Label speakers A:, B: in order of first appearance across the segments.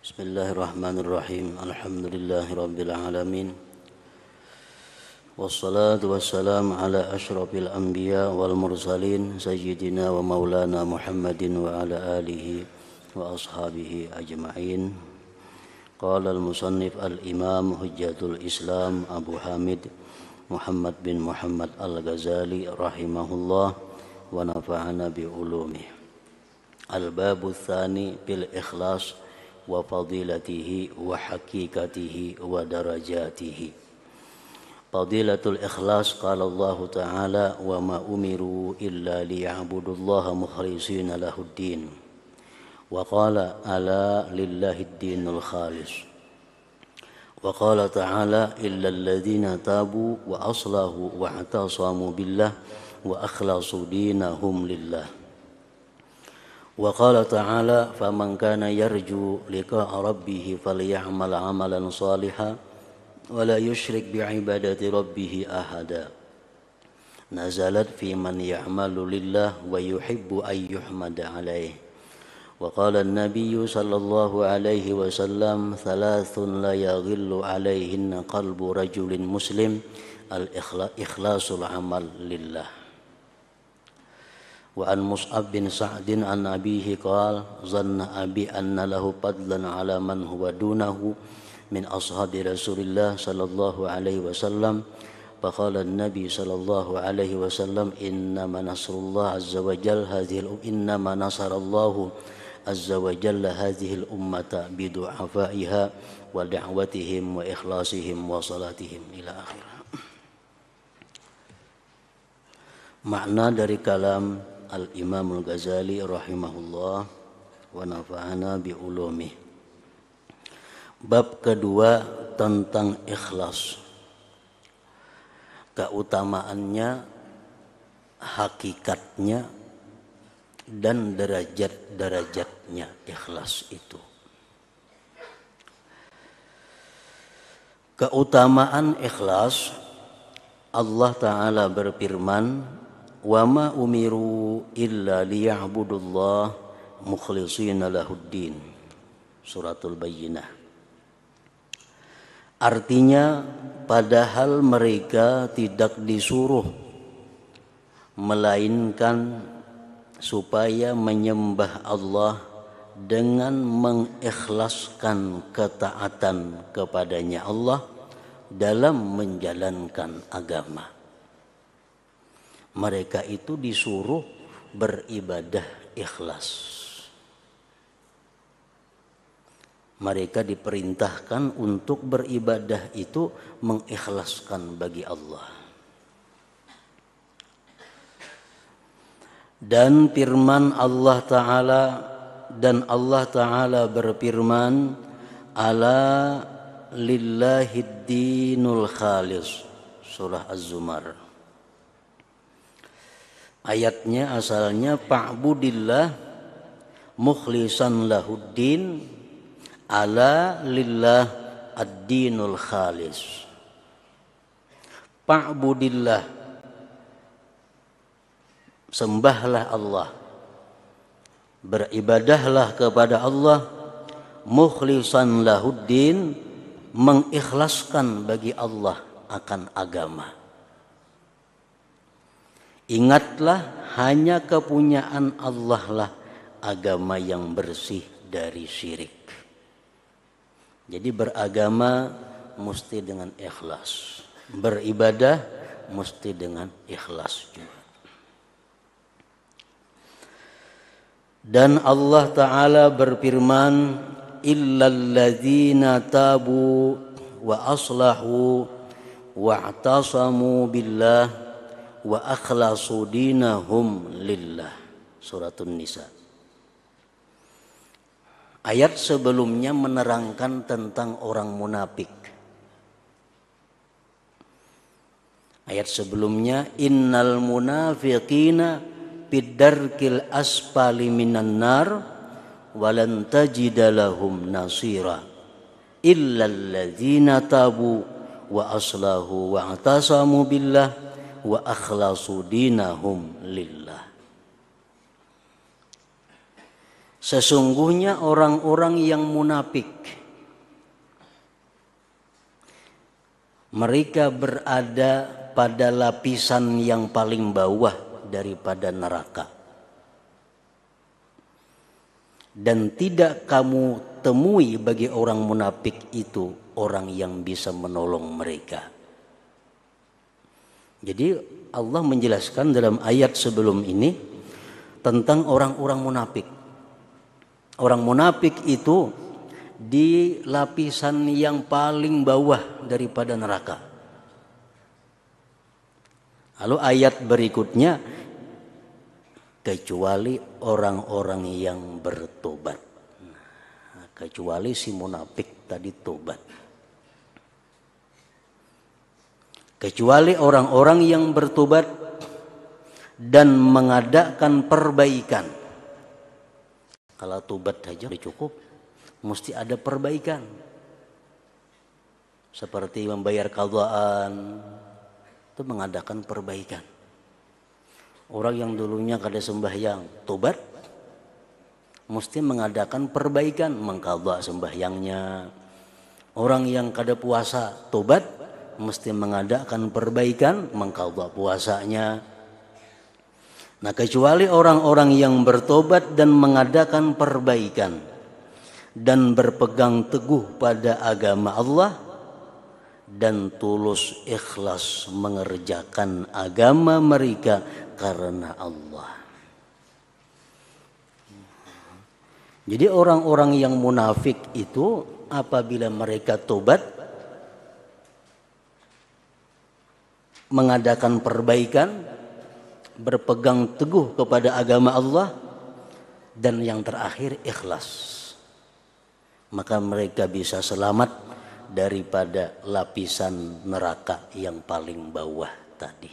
A: Bismillahirrahmanirrahim. Alhamdulillahirabbil alamin. Wassalatu wassalamu ala asyrafil anbiya wal mursalin sayyidina wa maulana Muhammadin wa ala alihi wa ashabihi ajma'in. Qala al-musannif al-imam hujjatul Islam Abu Hamid Muhammad bin Muhammad al-Ghazali rahimahullah wa nafa'ana bi ulumih. Al-babu tsani bil ikhlas wa fadilatihi wa haqiqatihi wa darajatihi. Fadilatul ikhlas qala Allah Ta'ala wa ma umiru illa liya'budullaha mukhlishina lahuddin. Wa qala ala lillahid dinul khalis. Wa qala ta'ala illa alladhina tabu wa aslahu wa atasamu billah wa akhlasu dinahum lillah. Wa qala ta'ala faman kana yarju liqa'a rabbih falya'mal 'amalan shalihan wa la yusyrik bi'ibadati rabbih ahada. Nazalat fi man ya'malu lillah wa yuhibbu an yuhmada 'alaihi. Wa qala an-nabiyyu sallallahu alaihi wasallam thalathun la yaghillu 'alaihinna qalbu rajulin muslim al-ikhlasul 'amal lillah. Wa an Mus'ab bin Sa'din an abihi qala zanna abi anna lahu fadlan 'ala man huwa dunahu min ashabi Rasulillah sallallahu alaihi wasallam. Faqala an-nabi sallallahu alaihi wasallam innama nasrullah azza wa jalla innama nasarallahu azza wa jalla hadhihi al-ummata bi du'afaiha wa da'watihim wa ikhlasihim wa salatihim ila akhir. Makna dari kalam Al-Imam Al-Ghazali rahimahullah wa nafa'ana bi ulumih. Bab kedua tentang ikhlas. Keutamaannya, hakikatnya, dan derajat-derajatnya ikhlas itu. Keutamaan ikhlas, Allah Ta'ala berfirman, wa ma umiru illa liya'budullah mukhlishina lahuddin. Suratul Bayyinah. Artinya, padahal mereka tidak disuruh melainkan supaya menyembah Allah dengan mengikhlaskan ketaatan kepadanya Allah dalam menjalankan agama. Mereka itu disuruh beribadah ikhlas. Mereka diperintahkan untuk beribadah itu mengikhlaskan bagi Allah. Dan firman Allah Ta'ala, dan Allah Ta'ala berfirman, ala lillahid dinul khalis. Surah Az-Zumar. Ayatnya asalnya fa'budillah mukhlisan lahuddin ala lillah ad-dinul khalis. Fa'budillah, sembahlah Allah, beribadahlah kepada Allah, mukhlisan lahuddin, mengikhlaskan bagi Allah akan agama. Ingatlah, hanya kepunyaan Allah lah agama yang bersih dari syirik. Jadi beragama mesti dengan ikhlas, beribadah mesti dengan ikhlas juga. Dan Allah Ta'ala berfirman, illalladzina tabu wa aslahu wa atasamu billah wa akhlasu dinahum lillah. Suratun Nisa. Ayat sebelumnya menerangkan tentang orang munafik. Ayat sebelumnya, innal munafiqina fid-darkil asfali minan nar walan tajida lahum nasira illal ladzina tabu wa aslahu wa atasamu billah wa akhlasu dinahum lillah. Sesungguhnya orang-orang yang munafik, mereka berada pada lapisan yang paling bawah daripada neraka. Dan tidak kamu temui bagi orang munafik itu orang yang bisa menolong mereka. Jadi Allah menjelaskan dalam ayat sebelum ini tentang orang-orang munafik. Orang munafik itu di lapisan yang paling bawah daripada neraka. Lalu ayat berikutnya, kecuali orang-orang yang bertobat. Nah, kecuali si munafik tadi tobat. Kecuali orang-orang yang bertobat dan mengadakan perbaikan. Kalau tobat saja sudah cukup, mesti ada perbaikan. Seperti membayar qadhaan, itu mengadakan perbaikan. Orang yang dulunya kada sembahyang, tobat, mesti mengadakan perbaikan, mengqadha sembahyangnya. Orang yang kada puasa, tobat, mesti mengadakan perbaikan, mengqadha puasanya. Nah, kecuali orang-orang yang bertobat dan mengadakan perbaikan dan berpegang teguh pada agama Allah dan tulus ikhlas mengerjakan agama mereka karena Allah. Jadi orang-orang yang munafik itu apabila mereka tobat, mengadakan perbaikan, berpegang teguh kepada agama Allah, dan yang terakhir ikhlas, maka mereka bisa selamat daripada lapisan neraka yang paling bawah tadi.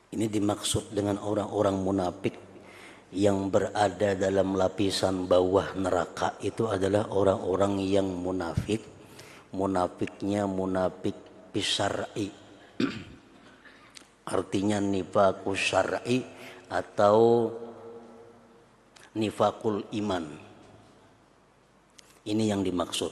A: Ini dimaksud dengan orang-orang munafik yang berada dalam lapisan bawah neraka itu adalah orang-orang yang munafik. Munafiknya munafik bisyar'i. Artinya nifaqus syar'i atau nifaqul iman. Ini yang dimaksud.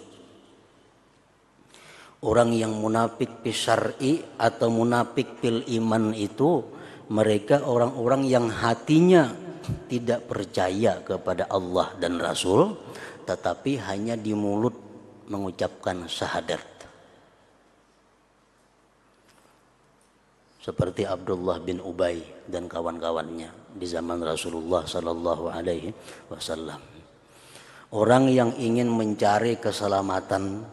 A: Orang yang munafik fis syar'i atau munafik fil iman itu mereka orang-orang yang hatinya tidak percaya kepada Allah dan Rasul, tetapi hanya di mulut mengucapkan syahadat. Seperti Abdullah bin Ubay dan kawan-kawannya di zaman Rasulullah Sallallahu Alaihi Wasallam. Orang yang ingin mencari keselamatan,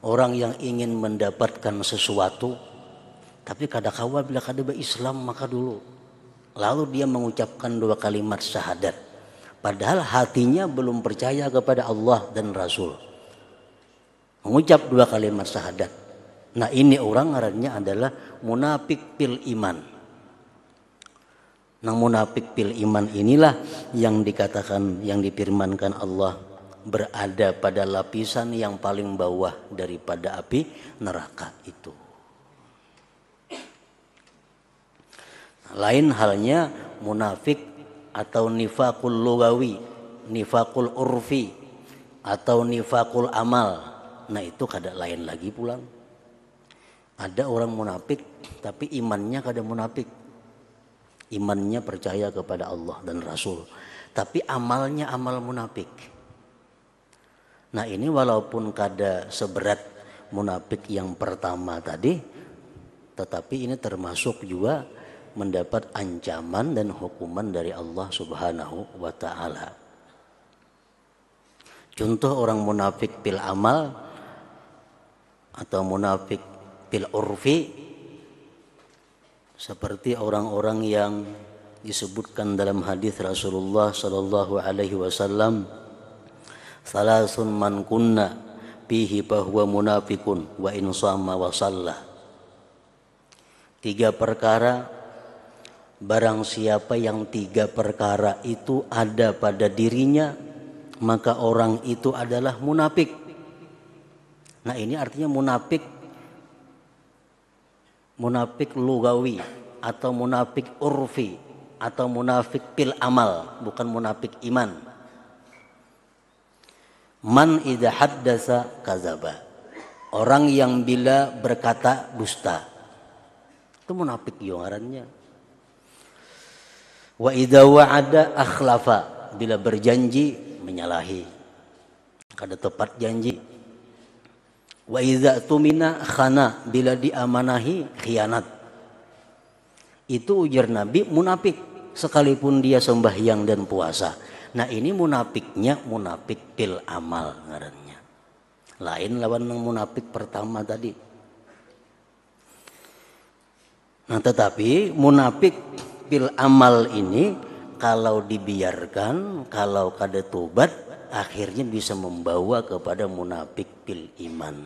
A: orang yang ingin mendapatkan sesuatu, tapi kada kawa bila kada berislam maka dulu. Lalu dia mengucapkan 2 kalimat syahadat, padahal hatinya belum percaya kepada Allah dan Rasul. Mengucap 2 kalimat syahadat. Nah, ini orang ngarannya adalah munafik fil iman. Nah, munafik fil iman inilah yang dikatakan, yang difirmankan Allah berada pada lapisan yang paling bawah daripada api neraka itu. Lain halnya munafik atau nifaqul lugawi, nifaqul urfi atau nifaqul amal. Nah, itu kada lain lagi pulang. Ada orang munafik tapi imannya kada munafik. Imannya percaya kepada Allah dan Rasul, tapi amalnya amal munafik. Nah, ini walaupun kada seberat munafik yang pertama tadi, tetapi ini termasuk juga mendapat ancaman dan hukuman dari Allah Subhanahu wa taala. Contoh orang munafik fil amal atau munafik fil urfi seperti orang-orang yang disebutkan dalam hadis Rasulullah sallallahu alaihi wasallam, salasun man kunna fihi fahuwa munafiqun wa in shama wa shalla. 3 perkara, barang siapa yang 3 perkara itu ada pada dirinya, maka orang itu adalah munafik. Nah, ini artinya munafik lugawi atau munafik urfi. atau munafik fil amal, bukan munafik iman. Man idza haddasa kadzaba. Orang yang bila berkata dusta. Itu munafik yo ngarannya. Wa idza wa'ada akhlafa. Bila berjanji menyalahi. Kada tepat janji. Wa idza tumina khana. Bila diamanahi khianat. Itu ujar Nabi munafik sekalipun dia sembahyang dan puasa. Nah ini munafiknya munafik fil amal ngarannya. Lain lawan yang munafik pertama tadi. Nah tetapi munafik fil amal ini kalau dibiarkan, kalau kada tobat, akhirnya bisa membawa kepada munafik fil iman.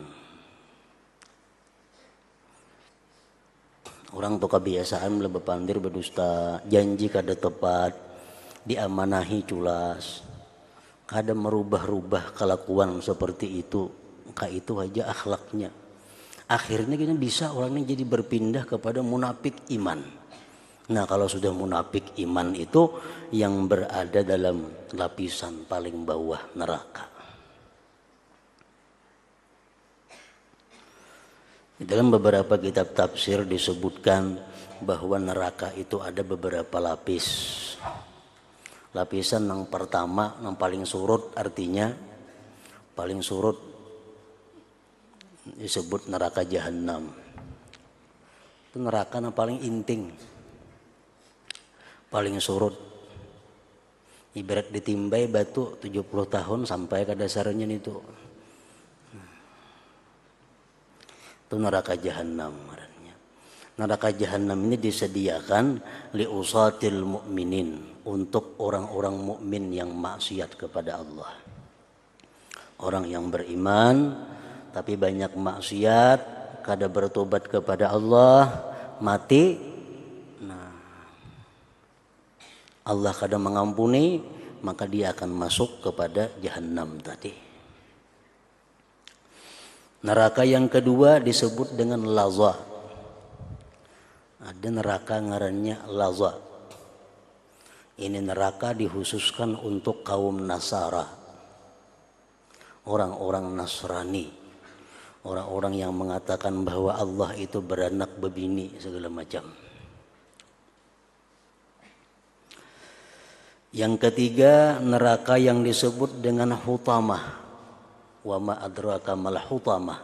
A: Orang tuh kebiasaan bepandir berdusta, janji kada tepat, diamanahi culas, kada merubah-rubah kelakuan seperti itu, itu aja akhlaknya. Akhirnya kita bisa orangnya jadi berpindah kepada munafik iman. Nah kalau sudah munafik iman itu yang berada dalam lapisan paling bawah neraka. Di dalam beberapa kitab tafsir disebutkan bahwa neraka itu ada beberapa lapis. Lapisan yang pertama, yang paling surut artinya paling surut disebut neraka jahanam. Itu neraka yang paling inting, paling surut. Ibarat ditimbai batu 70 tahun sampai ke dasarnya itu. Itu neraka jahanam. Neraka jahanam ini disediakan li usatil mukminin, untuk orang-orang mukmin yang maksiat kepada Allah. Orang yang beriman tapi banyak maksiat, kada bertobat kepada Allah, mati. Nah, Allah kada mengampuni, maka dia akan masuk kepada jahanam tadi. Neraka yang kedua disebut dengan laza. Ada neraka ngarannya laza. Ini neraka dikhususkan untuk kaum Nasara, orang-orang Nasrani, orang-orang yang mengatakan bahwa Allah itu beranak bebini segala macam. Yang ketiga neraka yang disebut dengan hutamah. Wa ma adraka mal hutamah.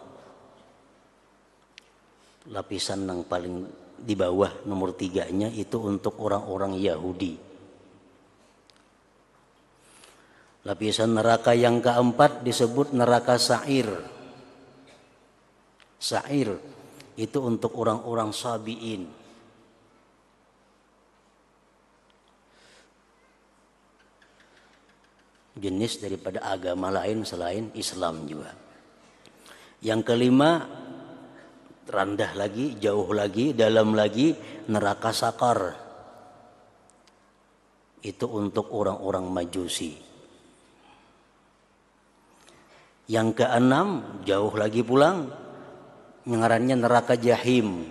A: Lapisan yang paling di bawah nomor 3-nya itu untuk orang-orang Yahudi. Lapisan neraka yang keempat disebut neraka sa'ir. Sa'ir itu untuk orang-orang sabi'in. Jenis daripada agama lain selain Islam juga. Yang kelima, rendah lagi, jauh lagi, dalam lagi, neraka sakar. Itu untuk orang-orang Majusi. Yang keenam, jauh lagi pulang, ngarannya neraka jahim.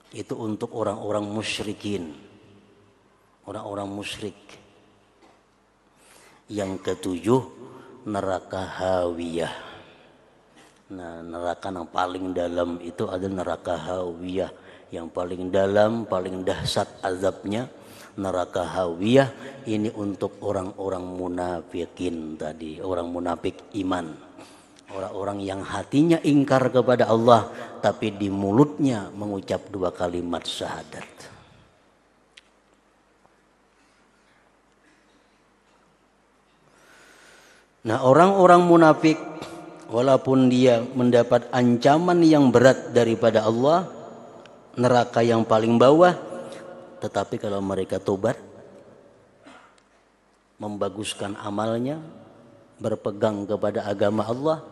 A: Itu untuk orang-orang musyrikin, orang-orang musyrik. Yang ketujuh, neraka hawiyah. Nah, neraka yang paling dalam itu adalah neraka hawiyah. Yang paling dalam, paling dahsyat azabnya, neraka hawiyah ini untuk orang-orang munafikin tadi, orang munafik iman. Orang-orang yang hatinya ingkar kepada Allah, tapi di mulutnya mengucap 2 kalimat syahadat. Nah, orang-orang munafik walaupun dia mendapat ancaman yang berat daripada Allah, neraka yang paling bawah, tetapi kalau mereka tobat, membaguskan amalnya, berpegang kepada agama Allah,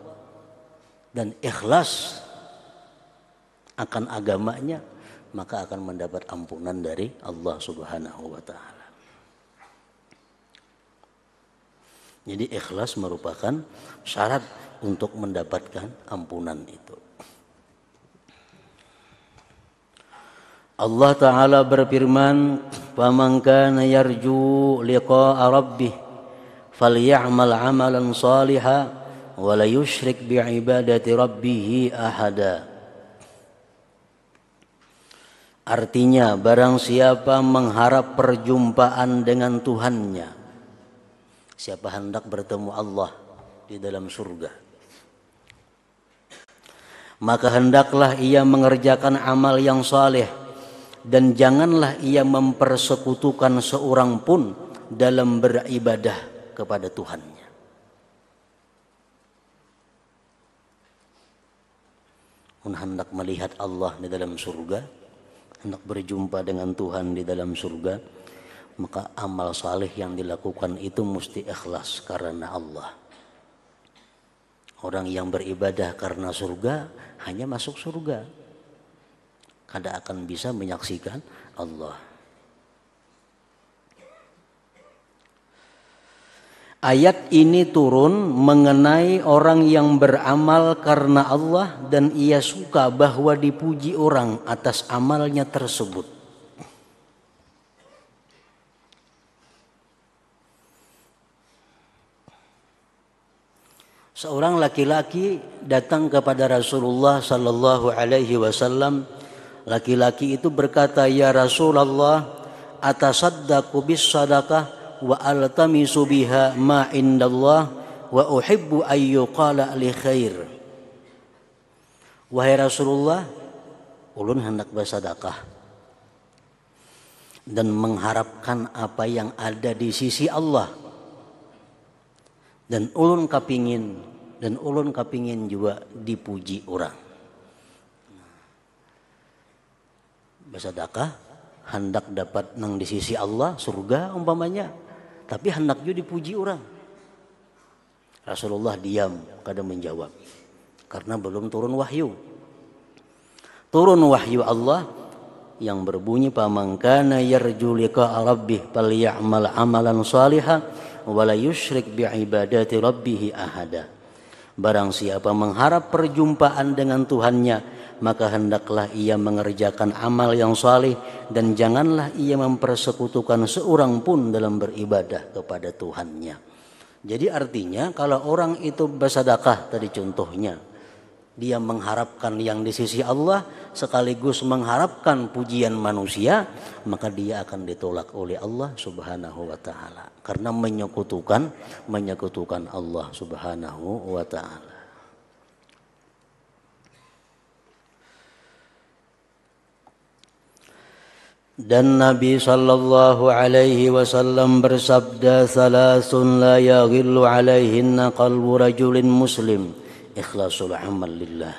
A: dan ikhlas akan agamanya, maka akan mendapat ampunan dari Allah Subhanahu wa Ta'ala. Jadi ikhlas merupakan syarat untuk mendapatkan ampunan itu. Allah Ta'ala berfirman, "Faman kana yarju liqa'a rabbih falya'mal 'amalan shalihan wa la yusyrik bi'ibadati rabbih ahada." Artinya, barang siapa mengharap perjumpaan dengan Tuhannya, siapa hendak bertemu Allah di dalam surga, maka hendaklah ia mengerjakan amal yang saleh dan janganlah ia mempersekutukan seorang pun dalam beribadah kepada Tuhannya. Hendak melihat Allah di dalam surga, hendak berjumpa dengan Tuhan di dalam surga, maka amal saleh yang dilakukan itu mesti ikhlas karena Allah. Orang yang beribadah karena surga hanya masuk surga, kada akan bisa menyaksikan Allah. Ayat ini turun mengenai orang yang beramal karena Allah dan ia suka bahwa dipuji orang atas amalnya tersebut. Seorang laki-laki datang kepada Rasulullah sallallahu alaihi wasallam. Laki-laki itu berkata, "Ya Rasulullah, atasaddaqu bis sadaqah wa altamisu biha ma indallah wa uhibbu ayyuqala li khair." Wahai Rasulullah, ulun hendak bersedekah dan mengharapkan apa yang ada di sisi Allah, dan ulun kapingin juga dipuji orang. Bersedekah hendak dapat nang di sisi Allah surga umpamanya, tapi hendak juga dipuji orang. Rasulullah diam, kada menjawab karena belum turun wahyu. Turun wahyu Allah yang berbunyi, "Faman kana yarju liqa'a rabbih falya'mal 'amalan shalihan wa la yusyrik bi'ibadati rabbih ahada." Barang siapa mengharap perjumpaan dengan Tuhannya, maka hendaklah ia mengerjakan amal yang saleh dan janganlah ia mempersekutukan seorang pun dalam beribadah kepada Tuhannya. Jadi artinya kalau orang itu bersedekah, tadi contohnya, dia mengharapkan yang di sisi Allah sekaligus mengharapkan pujian manusia, maka dia akan ditolak oleh Allah Subhanahu wa taala karena menyekutukan Allah Subhanahu wa taala. Dan Nabi sallallahu alaihi wasallam bersabda, "Salasun la yaghillu alaihinna qalbu rajulin muslim, ikhlasul amal lillah."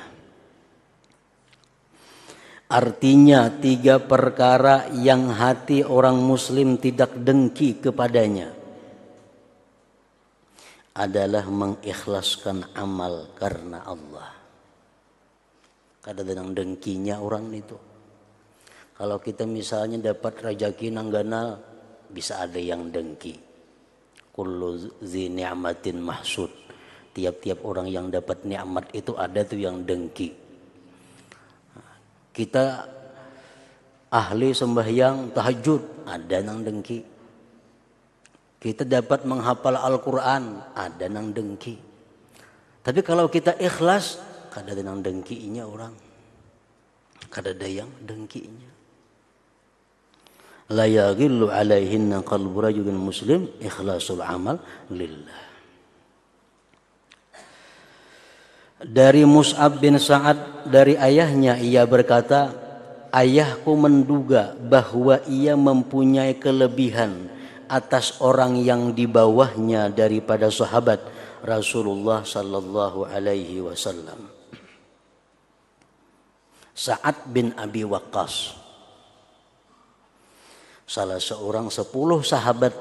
A: Artinya 3 perkara yang hati orang muslim tidak dengki kepadanya adalah mengikhlaskan amal karena Allah. Kada ada dengkinya orang itu. Kalau kita misalnya dapat rezeki nang ganal, bisa ada yang dengki. Kullu zi ni'matin mahsud. Tiap-tiap orang yang dapat nikmat itu ada tuh yang dengki. Kita ahli sembahyang tahajud, ada nang dengki. Kita dapat menghafal Al-Quran, ada nang dengki. Tapi kalau kita ikhlas, kada ada nang dengkinya orang. Kada ada yang dengkinya. La yaghillu alaihinna qalbu rajulin muslim, ikhlasul amal lillah. Dari Mus'ab bin Sa'ad dari ayahnya, ia berkata, "Ayahku menduga bahwa ia mempunyai kelebihan atas orang yang di bawahnya daripada sahabat Rasulullah sallallahu alaihi wasallam." Sa'ad bin Abi Waqqas, salah seorang 10 sahabat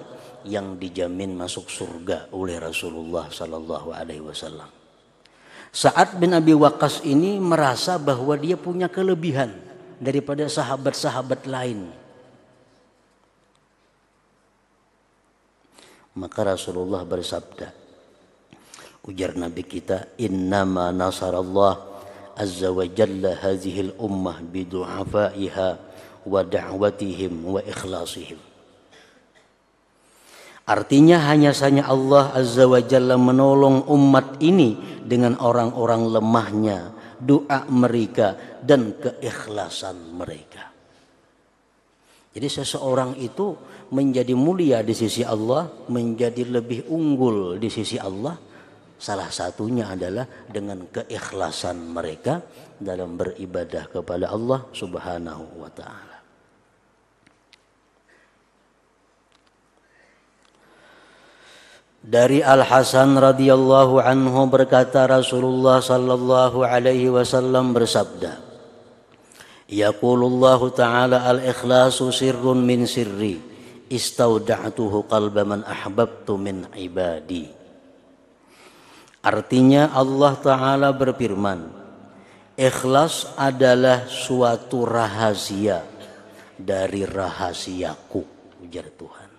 A: yang dijamin masuk surga oleh Rasulullah sallallahu alaihi wasallam. Sa'ad bin Abi Waqqas ini merasa bahwa dia punya kelebihan daripada sahabat-sahabat lain. Maka Rasulullah bersabda, ujar Nabi kita, "Innama nasarallah azza wa jalla hazihil ummah bidu'afaiha wa da'watihim wa ikhlasihim. Artinya hanya saja Allah Azza wa Jalla menolong umat ini dengan orang-orang lemahnya, doa mereka dan keikhlasan mereka. Jadi seseorang itu menjadi mulia di sisi Allah, menjadi lebih unggul di sisi Allah, salah satunya adalah dengan keikhlasan mereka dalam beribadah kepada Allah Subhanahu wa ta'ala. Dari Al-Hasan radhiyallahu anhu berkata, Rasulullah sallallahu alaihi wasallam bersabda, Yaqulullahu ta'ala al-ikhlasu sirrun min sirri istauda'tuhu qalba man ahbabtu min ibadi. Artinya Allah Ta'ala berfirman, ikhlas adalah suatu rahasia dari rahasiaku, ujar Tuhan,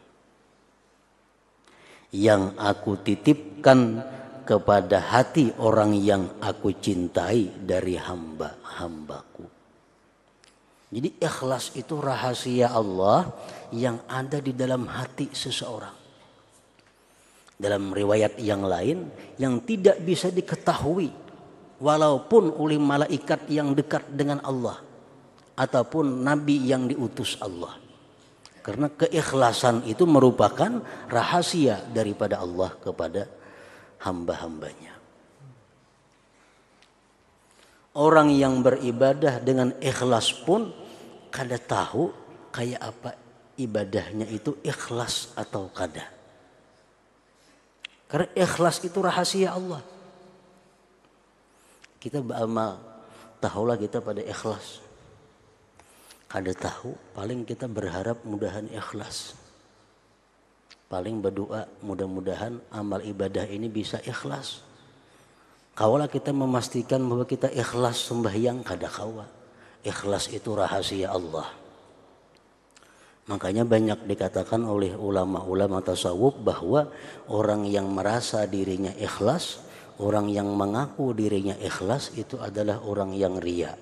A: yang aku titipkan kepada hati orang yang aku cintai dari hamba-hambaku. Jadi ikhlas itu rahasia Allah yang ada di dalam hati seseorang. Dalam riwayat yang lain, yang tidak bisa diketahui walaupun oleh malaikat yang dekat dengan Allah ataupun nabi yang diutus Allah. Karena keikhlasan itu merupakan rahasia daripada Allah kepada hamba-hambanya. Orang yang beribadah dengan ikhlas pun kada tahu kayak apa ibadahnya itu ikhlas atau kada. Karena ikhlas itu rahasia Allah. Kita beramal, tahulah kita pada ikhlas. Kada tahu, paling kita berharap mudahan ikhlas. Paling berdoa mudah-mudahan amal ibadah ini bisa ikhlas. Kaulah kita memastikan bahwa kita ikhlas sembahyang kada kawa. Ikhlas itu rahasia Allah. Makanya banyak dikatakan oleh ulama-ulama tasawuf bahwa orang yang merasa dirinya ikhlas, orang yang mengaku dirinya ikhlas itu adalah orang yang riya.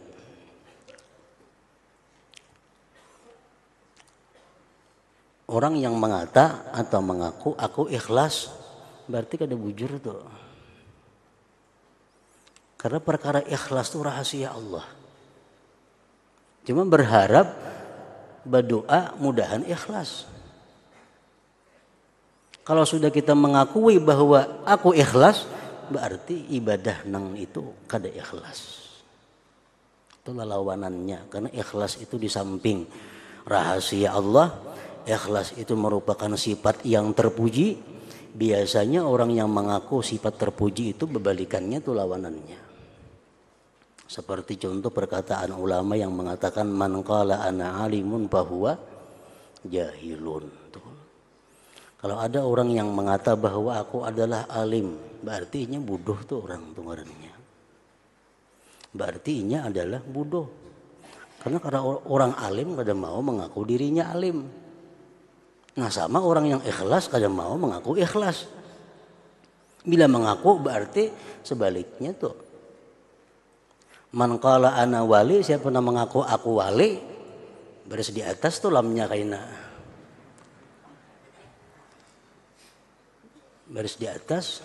A: Orang yang mengata atau mengaku aku ikhlas berarti kada bujur tuh. Karena perkara ikhlas itu rahasia Allah. Cuma berharap berdoa mudahan ikhlas. Kalau sudah kita mengakui bahwa aku ikhlas, berarti ibadah nang itu kada ikhlas. Itulah lawanannya. Karena ikhlas itu di samping rahasia Allah, ikhlas itu merupakan sifat yang terpuji. Biasanya orang yang mengaku sifat terpuji itu berbalikannya itu lawanannya. Seperti contoh perkataan ulama yang mengatakan man qala ana alimun fahuwa jahilun. Kalau ada orang yang mengata bahwa aku adalah alim, berarti nya bodoh tuh orang tuh ngarannya. Berarti nya adalah bodoh. Karena orang alim kada mau mengaku dirinya alim. Nah sama orang yang ikhlas kada mau mengaku ikhlas. Bila mengaku berarti sebaliknya tuh. Man qala ana wali, siapa yang mengaku aku wali, baris di atas tuh lamnya kaina. Baris di atas.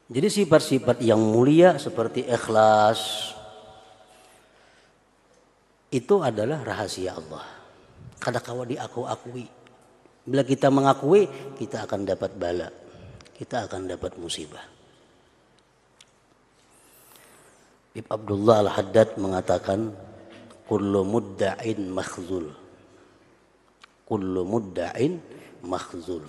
A: Jadi sifat-sifat yang mulia seperti ikhlas itu adalah rahasia Allah. Kada kawa diaku-akui. Bila kita mengakui, kita akan dapat bala. Kita akan dapat musibah. Ibn Abdullah Al-Haddad mengatakan, kullu mudda'in makhzul. Kullu mudda'in makhzul.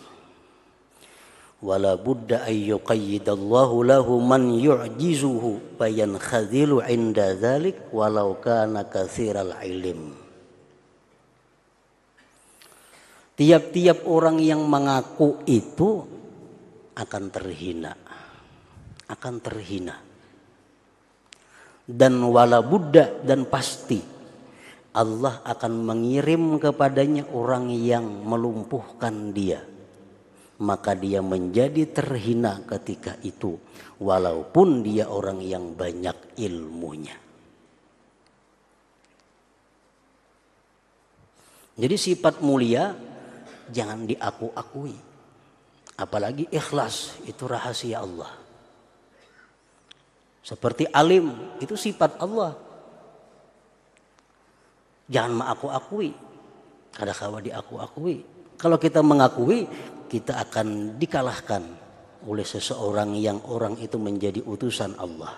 A: Wala budda ay yuqayyidallahu lahu man yu'jizuhu fayankhadhilu 'inda dzalik walau kana katsiral ilm. Tiap-tiap orang yang mengaku itu akan terhina. Akan terhina. Dan wala budda dan pasti Allah akan mengirim kepadanya orang yang melumpuhkan dia. maka dia menjadi terhina ketika itu, walaupun dia orang yang banyak ilmunya. Jadi sifat mulia jangan diaku-akui, apalagi ikhlas, itu rahasia Allah. Seperti alim, itu sifat Allah. Jangan mengaku-akui, kadang-kadang diaku-akui. Kalau kita mengakui, kita akan dikalahkan oleh seseorang yang orang itu menjadi utusan Allah.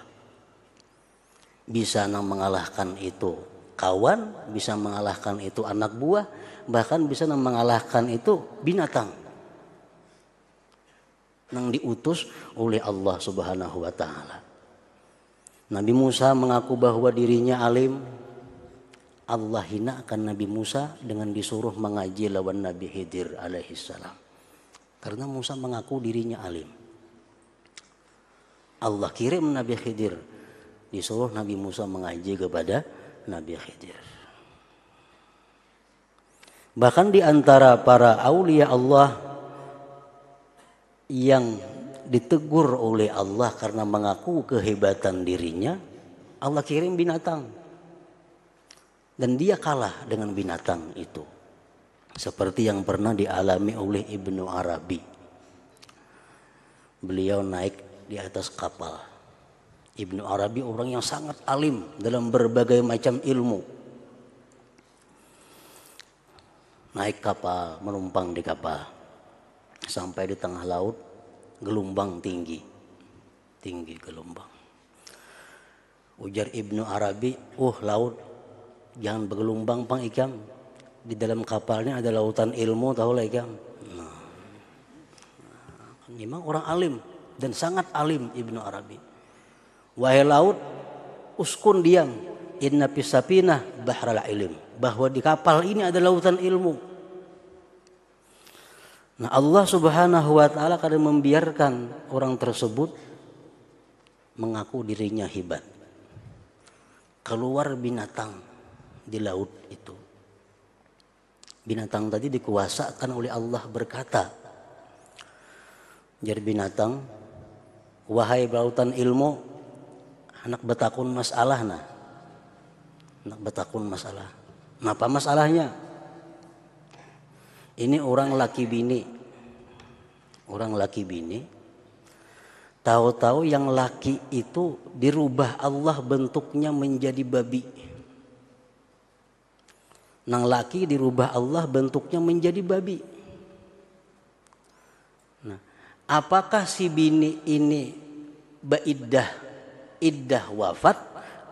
A: Bisa mengalahkan itu kawan, bisa mengalahkan itu anak buah, bahkan bisa mengalahkan itu binatang yang diutus oleh Allah Subhanahu wa taala. Nabi Musa mengaku bahwa dirinya alim. Allah hinakan Nabi Musa dengan disuruh mengaji lawan Nabi Khidir alaihissalam. Karena Musa mengaku dirinya alim. Allah kirim Nabi Khidir, disuruh Nabi Musa mengaji kepada Nabi Khidir. Bahkan di antara para aulia Allah yang ditegur oleh Allah karena mengaku kehebatan dirinya, Allah kirim binatang. Dan dia kalah dengan binatang itu. Seperti yang pernah dialami oleh Ibnu Arabi. Beliau naik di atas kapal. Ibnu Arabi orang yang sangat alim dalam berbagai macam ilmu. Naik kapal, menumpang di kapal. Sampai di tengah laut, gelombang tinggi. Tinggi gelombang. Ujar Ibnu Arabi, laut. Jangan bergelombang pang ikam. Di dalam kapalnya ada lautan ilmu, tahu lah ikam. Memang orang alim dan sangat alim Ibnu Arabi. Wahai laut, uskun diam. Inna fis sapinah bahral ilm. Bahwa di kapal ini ada lautan ilmu. Nah, Allah Subhanahu wa taala kadang membiarkan orang tersebut mengaku dirinya hebat. Keluar binatang di laut itu. Binatang tadi dikuasakan oleh Allah berkata, jadi binatang, wahai lautan ilmu, anak betakun masalah nah. Anak betakun masalah. Apa masalahnya? Ini orang laki bini. Orang laki bini. Tahu-tahu yang laki itu dirubah Allah bentuknya menjadi babi. Nang laki dirubah Allah bentuknya menjadi babi. Nah, apakah si bini ini iddah wafat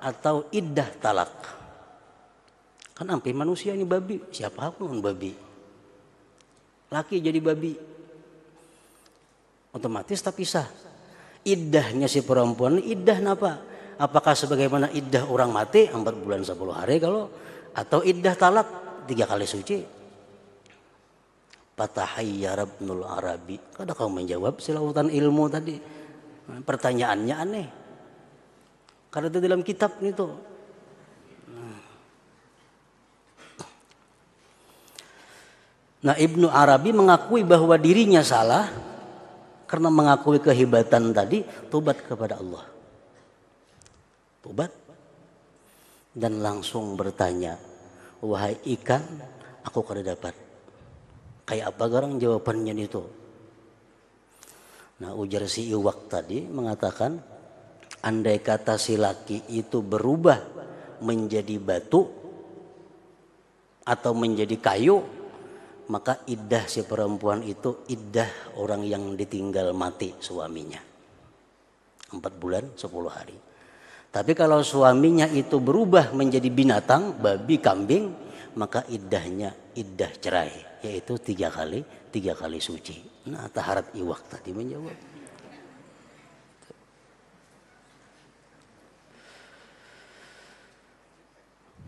A: atau iddah talak? Kan sampai manusia ini babi, siapa pun babi. Laki jadi babi. Otomatis tak pisah. Iddahnya si perempuan iddah napa? Apakah sebagaimana iddah orang mati 4 bulan 10 hari kalau atau iddah talak 3 kali suci? Fatahayyara Ibnul Arabi. Kada kau menjawab si lautan ilmu tadi. Pertanyaannya aneh. Karena itu dalam kitab itu. Nah, Ibnu Arabi mengakui bahwa dirinya salah karena mengakui kehebatan tadi, tobat kepada Allah. Tobat. Dan langsung bertanya, wahai ikan, aku kada dapat. Kayak apa garang jawabannya itu? Nah, ujar si Iwak tadi mengatakan, andai kata si laki itu berubah menjadi batu atau menjadi kayu, maka iddah si perempuan itu iddah orang yang ditinggal mati suaminya. 4 bulan 10 hari. Tapi kalau suaminya itu berubah menjadi binatang, babi, kambing, maka iddahnya iddah cerai, yaitu 3 kali suci. Nah, taharat Iwak tadi menjawab.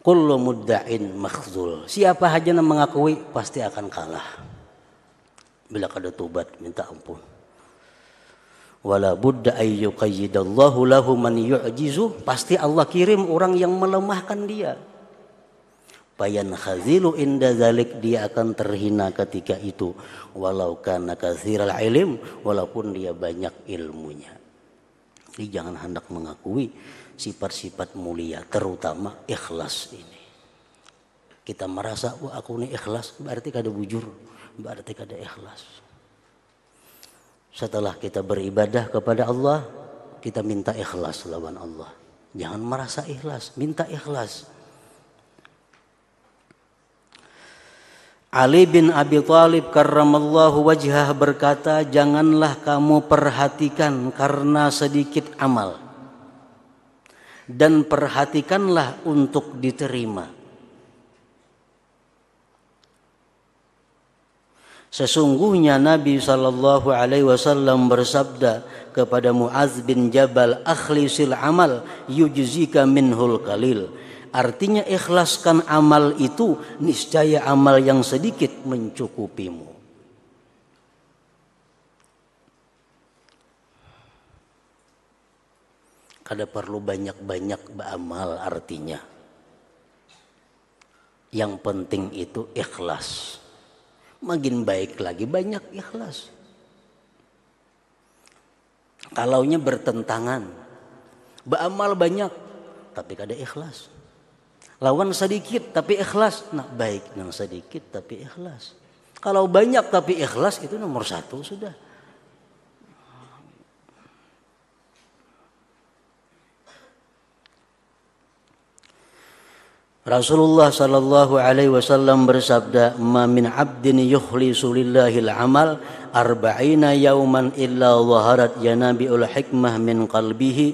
A: Kullu mudda'in makhzul. Siapa saja yang mengakui pasti akan kalah. Bila kada tobat minta ampun. Wala budda ayyuqayyidallahu lahu man yu'jizu, pasti Allah kirim orang yang melemahkan dia. Bayan khazilu inda zalik, dia akan terhina ketika itu. Walau kana katsiral ilm, walaupun dia banyak ilmunya. Jadi jangan hendak mengakui sifat-sifat mulia, terutama ikhlas ini. Kita merasa, wah aku ini ikhlas, berarti kada bujur, berarti kada ikhlas. Setelah kita beribadah kepada Allah, kita minta ikhlas lawan Allah. Jangan merasa ikhlas, minta ikhlas. Ali bin Abi Thalib karramallahu wajhah berkata, janganlah kamu perhatikan karena sedikit amal, dan perhatikanlah untuk diterima. Sesungguhnya Nabi SAW bersabda kepada Muaz bin Jabal, akhlisil amal yujzika minhul qalil. Artinya ikhlaskan amal itu, niscaya amal yang sedikit mencukupimu. Kada perlu banyak-banyak beramal artinya. Yang penting itu ikhlas. Makin baik lagi banyak ikhlas. Kalaunya bertentangan, beramal banyak tapi kada ikhlas. Lawan sedikit tapi ikhlas, nah baik yang sedikit tapi ikhlas. Kalau banyak tapi ikhlas, itu nomor satu sudah. Rasulullah sallallahu alaihi wasallam bersabda, "Ma min 'abdin yukhlisu lillahil amal arba'ina yauman illa zaharat yanabiul hikmah min qalbihi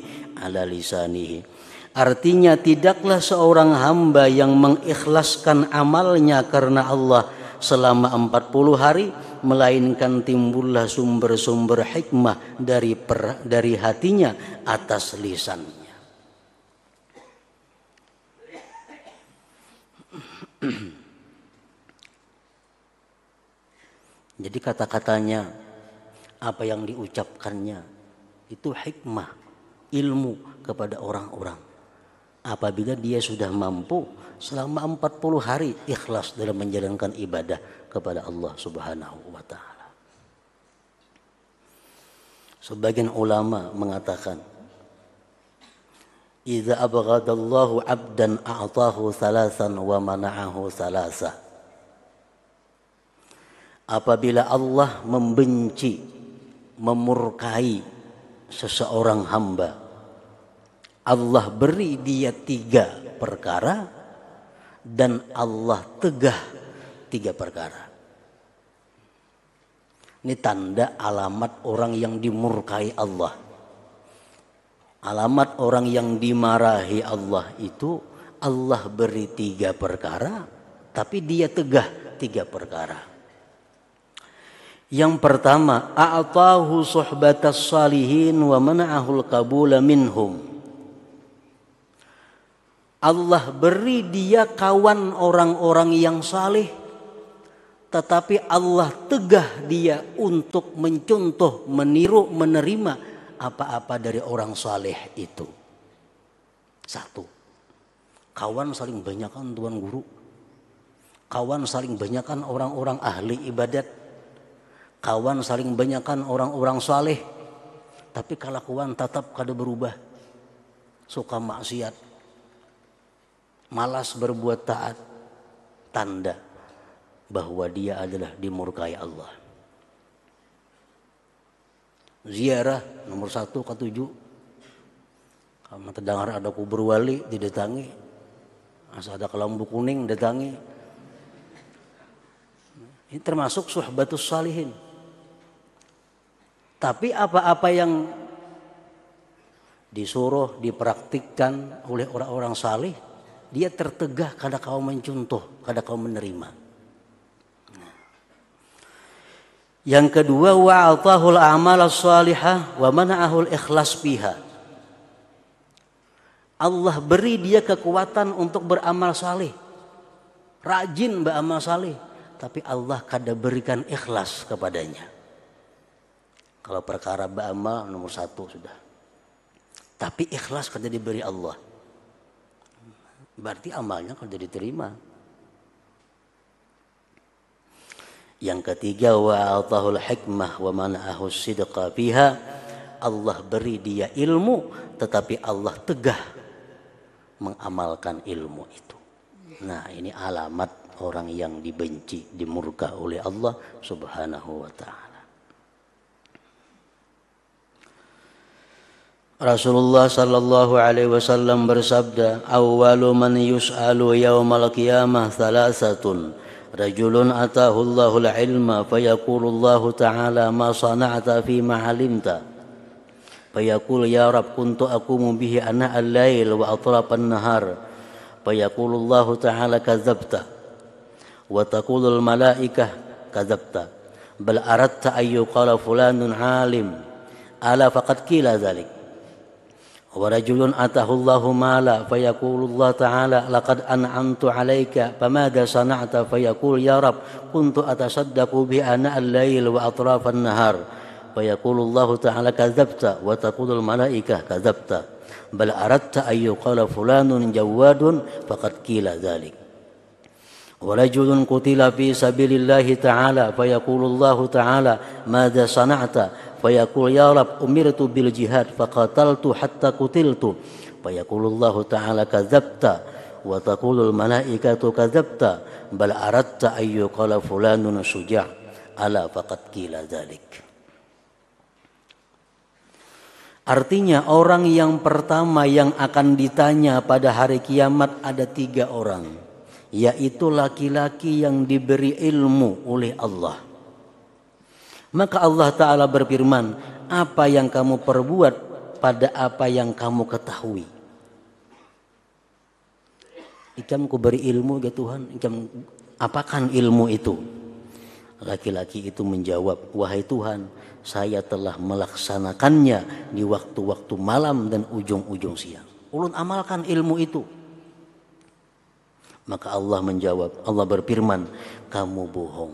A: ala lisanihi." Artinya tidaklah seorang hamba yang mengikhlaskan amalnya karena Allah selama 40 hari melainkan timbullah sumber-sumber hikmah dari hatinya atas lisannya. Jadi kata-katanya, apa yang diucapkannya itu hikmah, ilmu kepada orang-orang. Apabila dia sudah mampu selama 40 hari ikhlas dalam menjalankan ibadah kepada Allah Subhanahu wa taala. Sebagian ulama mengatakan, idza abghadallahu 'abdan a'tahu thalathan wa mana'ahu thalatha. Apabila Allah membenci, memurkai seseorang hamba, Allah beri dia 3 perkara dan Allah tegah 3 perkara. Ini tanda alamat orang yang dimurkai Allah. Alamat orang yang dimarahi Allah itu, Allah beri 3 perkara tapi dia tegah 3 perkara. Yang pertama, a'tahu suhbatas salihin wa mana'ahul qabula minhum. Allah beri dia kawan orang-orang yang saleh, tetapi Allah tegah dia untuk mencontoh, meniru, menerima apa-apa dari orang saleh itu. 1. Kawan saling banyakkan tuan guru. Kawan saling banyakkan orang-orang ahli ibadat. Kawan saling banyakkan orang-orang saleh. Tapi kelakuan tetap kada berubah. Suka maksiat, malas berbuat taat, tanda bahwa dia adalah dimurkai Allah. Ziarah nomor 1 ke 7. Kalau terdengar ada kubur wali didatangi, asal ada kelambu kuning datangi. Ini termasuk suhbatus salihin. Tapi apa-apa yang disuruh dipraktikkan oleh orang-orang saleh, dia tertegah kada kau mencontoh, kada kau menerima. Yang kedua, wa'atahul a'mal as-salihah wa mana'ahul ikhlas biha. Allah beri dia kekuatan untuk beramal saleh. Rajin beramal saleh, tapi Allah kada berikan ikhlas kepadanya. Kalau perkara beramal nomor 1 sudah. Tapi ikhlas kada diberi Allah. Berarti amalnya kada diterima. Yang ketiga, wa atahul hikmah wa mana'ahu sidqa fiha. Allah beri dia ilmu, tetapi Allah tegah mengamalkan ilmu itu. Nah, ini alamat orang yang dibenci, dimurka oleh Allah Subhanahu wa ta'ala. Rasulullah sallallahu alaihi wasallam bersabda, awwalu man yus'alu yaumal qiyamah thalathatun, rajulun atahu Allahul ilma fayaqulu Allah ta'ala ma sana'ta fi ma 'alimta, fayaqul ya rab kuntu aqumu bihi ana al-lail wa atrafan nahar, fayaqulu Allah ta'ala kadzabta, wa taqulu al-malaikah kadzabta, bal aradta an yuqala fulanun 'alim, ala faqad qila dzalik. Wa rajulun atahu Allahu mala fayaqulu Allah ta'ala laqad an'amtu 'alaika famada sana'ta, fayaqul ya rab kuntu atasaddaqu bi ana al-lail wa atrafan nahar, fayaqulu Allah ta'ala kadzabta, wa taqulu al-malaikah kadzabta, bal aradta an yuqala fulanun jawadun faqad qila dzalik. Wa rajulun qutila fi sabilillahi ta'ala fayaqulu Allah ta'ala madza sana'ta, fayaqul ya rab umirtu bil jihad faqataltu hatta qutiltu, fayaqulu Allah ta'ala kadzabta, wa taqulul malaikatu kadzabta, bal aradta an yuqala fulanun suja', ala faqad qila dzalik. Artinya orang yang pertama yang akan ditanya pada hari kiamat ada 3 orang, yaitu laki-laki yang diberi ilmu oleh Allah. Maka Allah Ta'ala berfirman, apa yang kamu perbuat pada apa yang kamu ketahui. Ikam ku beri ilmu ya Tuhan, ikam apakan ilmu itu? Laki-laki itu menjawab, wahai Tuhan, saya telah melaksanakannya di waktu-waktu malam dan ujung-ujung siang. Ulun amalkan ilmu itu. Maka Allah menjawab, Allah berfirman, kamu bohong.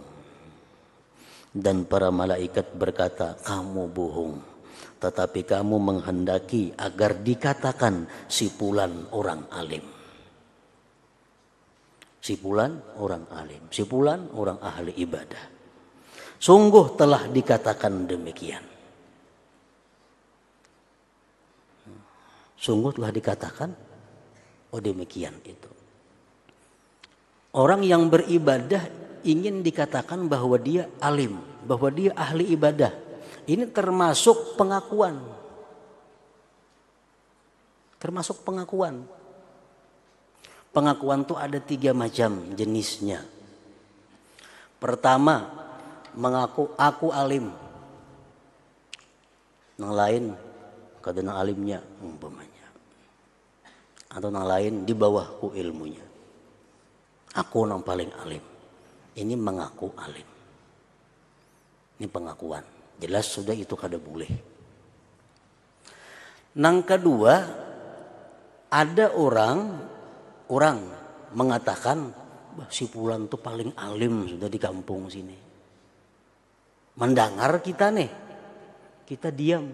A: Dan para malaikat berkata, kamu bohong, tetapi kamu menghendaki agar dikatakan si fulan orang alim. Si fulan orang alim, si fulan orang ahli ibadah. Sungguh telah dikatakan demikian. Sungguh telah dikatakan, oh demikian itu. Orang yang beribadah ingin dikatakan bahwa dia alim, bahwa dia ahli ibadah. Ini termasuk pengakuan. Termasuk pengakuan. Pengakuan itu ada 3 macam jenisnya. Pertama, mengaku aku alim. Yang lain kadang alimnya umpamanya. Atau yang lain di bawahku ilmunya. Aku yang paling alim. Ini mengaku alim. Ini pengakuan. Jelas sudah itu kada boleh. Nang kedua, ada orang mengatakan si fulan itu paling alim sudah di kampung sini. Mendengar kita nih, kita diam,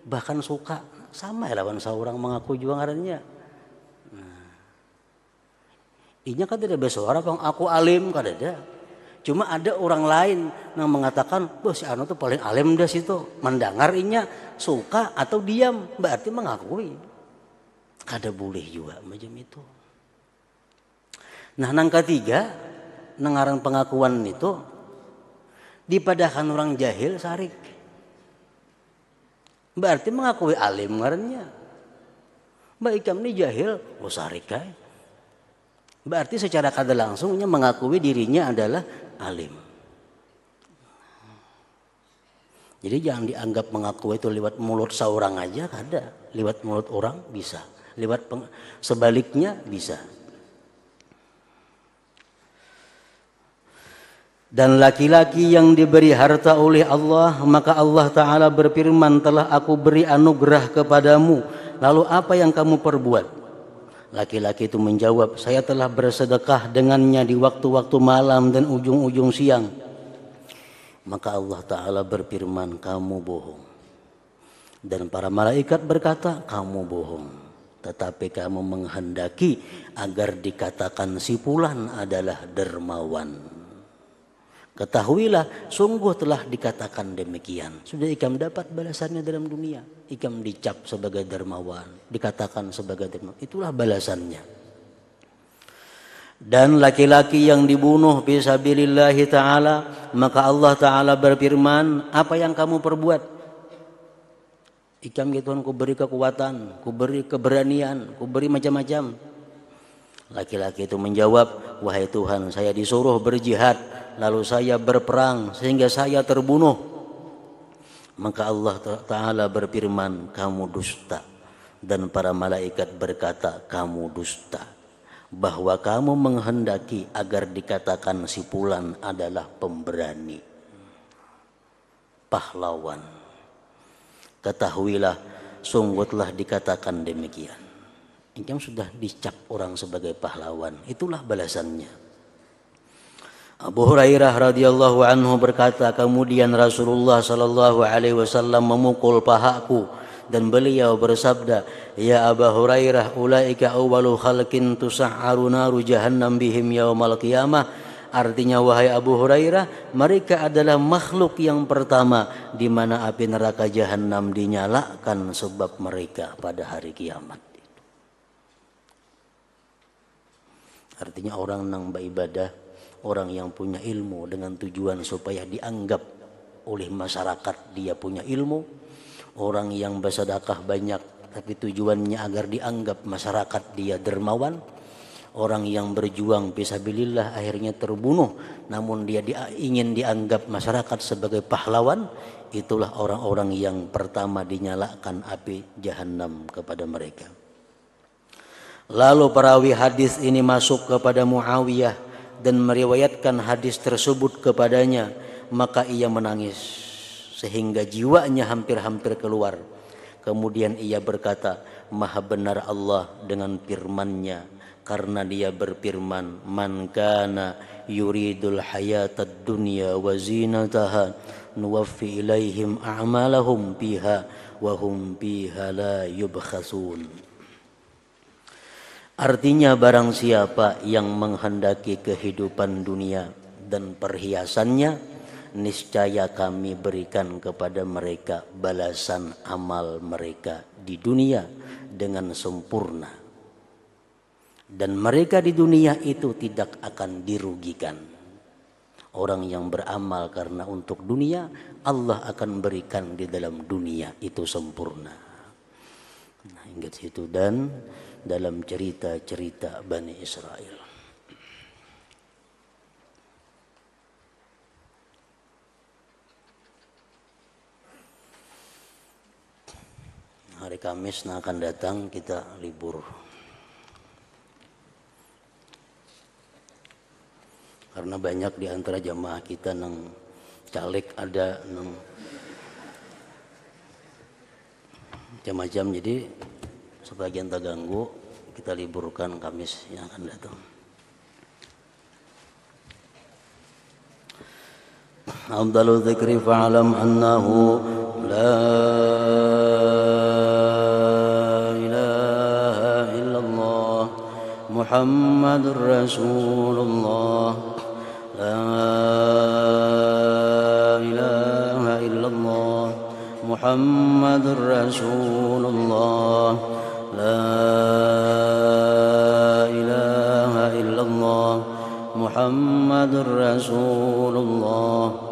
A: bahkan suka sama ya lawan seorang mengaku juga ngarannya. Inya kan tidak bersuara bang aku alim kan ada. Cuma ada orang lain yang mengatakan, "Wah si anu tuh paling alim dah situ." Mendengar inya suka atau diam, berarti mengakui. Kada boleh juga macam itu. Nah, nang ketiga, nengaran pengakuan itu dipadahkan orang jahil sarik. Berarti mengakui alim ngarannya. Mbak ikam ini jahil, oh sarik kai. Berarti secara kada langsungnya mengakui dirinya adalah alim. Jadi jangan dianggap mengakui itu lewat mulut seorang aja, kada. Lewat mulut orang bisa. Lewat sebaliknya bisa. Dan laki-laki yang diberi harta oleh Allah, maka Allah Ta'ala berfirman, telah aku beri anugerah kepadamu. Lalu apa yang kamu perbuat? Laki-laki itu menjawab, saya telah bersedekah dengannya di waktu-waktu malam dan ujung-ujung siang. Maka Allah Ta'ala berfirman, kamu bohong. Dan para malaikat berkata, kamu bohong. Tetapi kamu menghendaki agar dikatakan si fulan adalah dermawan. Ketahuilah, sungguh telah dikatakan demikian. Sudah ikam dapat balasannya dalam dunia. Ikam dicap sebagai dermawan, dikatakan sebagai dermawan. Itulah balasannya. Dan laki-laki yang dibunuh fisabilillahi ta'ala, maka Allah ta'ala berfirman, apa yang kamu perbuat? Ikam gitu, ku beri kekuatan, ku beri keberanian, ku beri macam-macam. Laki-laki itu menjawab, wahai Tuhan, saya disuruh berjihad, lalu saya berperang sehingga saya terbunuh. Maka Allah Ta'ala berfirman, kamu dusta. Dan para malaikat berkata, kamu dusta. Bahwa kamu menghendaki agar dikatakan si fulan adalah pemberani, pahlawan. Ketahuilah, sungguh telah dikatakan demikian. Engkau sudah dicap orang sebagai pahlawan, itulah balasannya. Abu Hurairah radhiyallahu anhu berkata, kemudian Rasulullah sallallahu alaihi wasallam memukul pahaku dan beliau bersabda, ya Abu Hurairah, ulaika awwalu khalqin tusa'aru naru jahannam bihim yaumal qiyamah. Artinya, wahai Abu Hurairah, mereka adalah makhluk yang pertama di mana api neraka jahanam dinyalakan sebab mereka pada hari kiamat. Artinya orang yang beribadah, orang yang punya ilmu dengan tujuan supaya dianggap oleh masyarakat dia punya ilmu. Orang yang bersedekah banyak tapi tujuannya agar dianggap masyarakat dia dermawan. Orang yang berjuang fisabilillah akhirnya terbunuh namun dia ingin dianggap masyarakat sebagai pahlawan. Itulah orang-orang yang pertama dinyalakan api jahanam kepada mereka. Lalu perawi hadis ini masuk kepada Muawiyah dan meriwayatkan hadis tersebut kepadanya. Maka ia menangis sehingga jiwanya hampir-hampir keluar. Kemudian ia berkata, maha benar Allah dengan firman-Nya, karena dia berfirman, man kana yuridul hayatad dunya wa zinataha nuwaffi ilaihim a'malahum fiha wa hum fiha la yubkhasun. Artinya, barang siapa yang menghendaki kehidupan dunia dan perhiasannya, niscaya kami berikan kepada mereka balasan amal mereka di dunia dengan sempurna. Dan mereka di dunia itu tidak akan dirugikan. Orang yang beramal karena untuk dunia, Allah akan berikan di dalam dunia itu sempurna. Nah, ingat situ. Dan dalam cerita-cerita Bani Israel, hari Kamis yang akan datang kita libur. Karena banyak di antara jamaah kita nang caleg ada nang macam-macam, jadi sebagian terganggu, kita liburkan Kamis yang akan datang. Afdalu dzikri fa'lam annahu la Muhammadur Rasulullah, la ilaha illallah Muhammadur Rasulullah, la ilaha illallah Muhammadur Rasulullah.